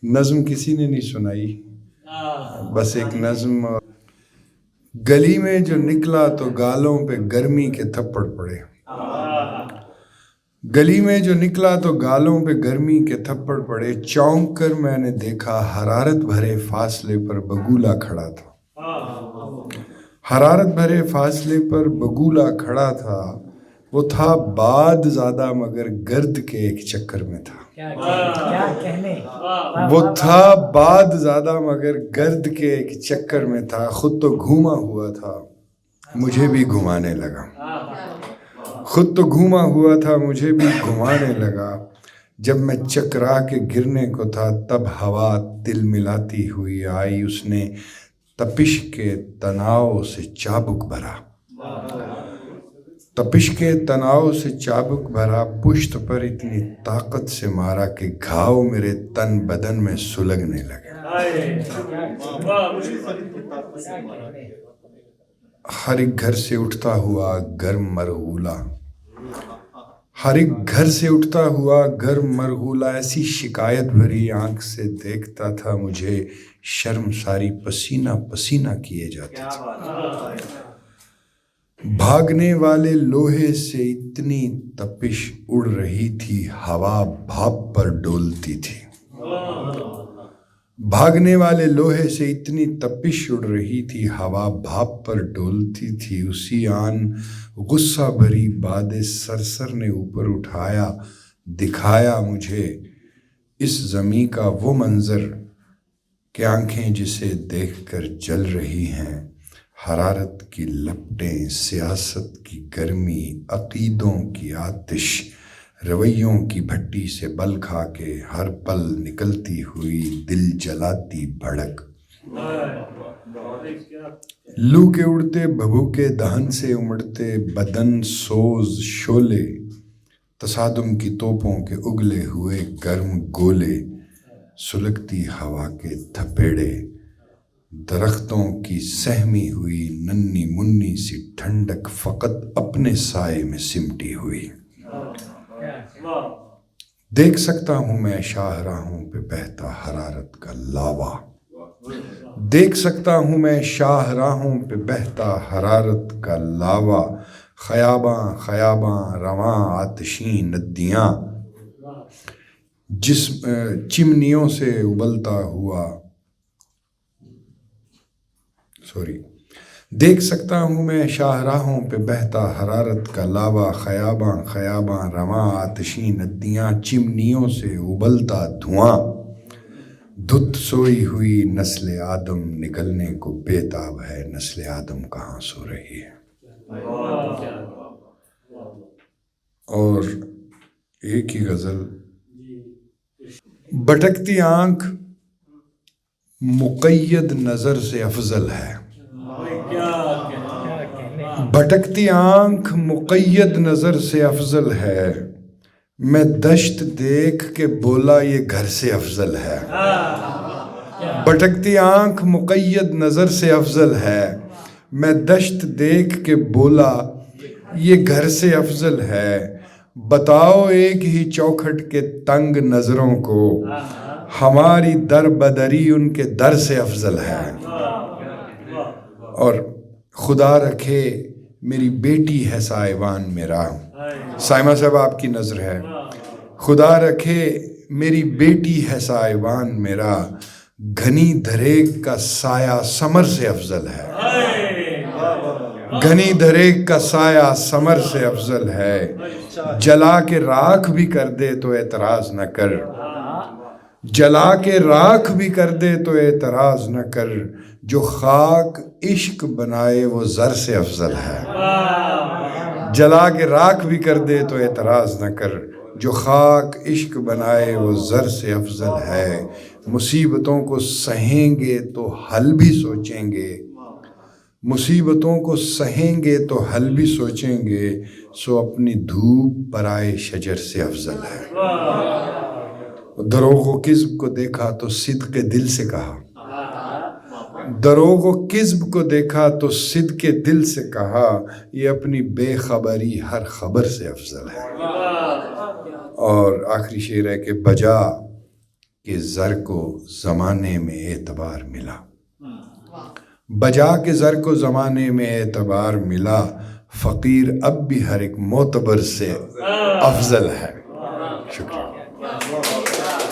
نظم کسی نے نہیں سنائی، بس ایک نظم. گلی میں جو نکلا تو گالوں پہ گرمی کے تھپڑ پڑے. گلی میں جو نکلا تو گالوں پہ گرمی کے تھپڑ پڑے. چونک کر میں نے دیکھا حرارت بھرے فاصلے پر بگولا کھڑا تھا. حرارت بھرے فاصلے پر بگولا کھڑا تھا. وہ تھا باد زیادہ مگر گرد کے ایک چکر میں تھا. وہ تھا باد زیادہ مگر گرد کے ایک چکر میں تھا. خود تو گھوما ہوا تھا مجھے بھی گھمانے لگا. خود تو گھوما ہوا تھا مجھے بھی گھمانے لگا. جب میں چکرا کے گرنے کو تھا تب ہوا تل ملاتی ہوئی آئی. اس نے تپش کے تناؤ سے چابک بھرا. تپش کے تناؤ سے چابک بھرا. پشت پر اتنی طاقت سے مارا کہ گھاؤ میرے تن بدن میں سلگنے لگے. ہر ایک گھر سے اٹھتا ہوا گرم مرغولا. ہر ایک گھر سے اٹھتا ہوا گرم مرغولا. ایسی شکایت بھری آنکھ سے دیکھتا تھا مجھے. شرم ساری پسینہ پسینہ کیے جاتے تھے. بھاگنے والے لوہے سے اتنی تپش اڑ رہی تھی ہوا بھاپ پر ڈولتی تھی. بھاگنے والے لوہے سے اتنی تپش اڑ رہی تھی ہوا بھاپ پر ڈولتی تھی. اسی آن غصہ بھری باد سرسر نے اوپر اٹھایا دکھایا مجھے اس زمیں کا وہ منظر کہ آنکھیں جسے دیکھ کر جل رہی ہیں. حرارت کی لپٹیں، سیاست کی گرمی، عقیدوں کی آتش، رویوں کی بھٹی سے بل کھا کے ہر پل نکلتی ہوئی دل جلاتی بھڑک. لو کے اڑتے بھبوکے دہن سے امڑتے بدن سوز شعلے. تصادم کی توپوں کے اگلے ہوئے گرم گولے. سلگتی ہوا کے تھپیڑے. درختوں کی سہمی ہوئی ننھی منی سی ٹھنڈک فقط اپنے سائے میں سمٹی ہوئی. دیکھ سکتا ہوں میں شاہراہوں پہ بہتا حرارت کا لاوا. دیکھ سکتا ہوں میں شاہراہوں پہ بہتا حرارت کا لاوا. خیاباں خیاباں رواں آتشیں ندیاں چمنیوں سے ابلتا ہوا. دیکھ سکتا ہوں میں شاہراہوں پہ بہتا حرارت کا لاوا. خیاباں خیاباں رواں آتشیں ندیاں چمنیوں سے ابلتا دھواں. دھت سوئی ہوئی نسل آدم نکلنے کو بے تاب ہے. نسل آدم کہاں سو رہی ہے. اور ایک ہی غزل. بھٹکتی آنکھ مقید نظر سے افضل ہے. بھٹکتی آنکھ مقید نظر سے افضل ہے. میں دشت دیکھ کے بولا یہ گھر سے افضل ہے. بھٹکتی آنکھ مقید نظر سے افضل ہے. میں دشت دیکھ کے بولا یہ گھر سے افضل ہے. بتاؤ ایک ہی چوکھٹ کے تنگ نظروں کو ہماری در بدری ان کے در سے افضل ہے. اور خدا رکھے میری بیٹی ہے سائبان میرا. سائمہ صاحب آپ کی نظر ہے. خدا رکھے میری بیٹی ہے سائبان میرا. گھنی دھریک کا سایہ سمر سے افضل ہے. گھنی دھریک کا سایہ سمر سے افضل ہے. جلا کے راکھ بھی کر دے تو اعتراض نہ کر. جلا کے راکھ بھی کر دے تو اعتراض نہ کر. جو خاک عشق بنائے وہ زر سے افضل ہے. جلا کے راکھ بھی کر دے تو اعتراض نہ کر. جو خاک عشق بنائے وہ زر سے افضل ہے. مصیبتوں کو سہیں گے تو حل بھی سوچیں گے. مصیبتوں کو سہیں گے تو حل بھی سوچیں گے. سو اپنی دھوپ برائے شجر سے افضل ہے. دروغ و کذب کو دیکھا تو صدق دل سے کہا. دروغ و کذب کو دیکھا تو صدق دل سے کہا. یہ اپنی بے خبری ہر خبر سے افضل ہے. اور آخری شعر ہے کہ بجا کہ زر کو زمانے میں اعتبار ملا، بجا کے زر کو زمانے میں اعتبار ملا، فقیر اب بھی ہر ایک معتبر سے افضل ہے۔ شکریہ۔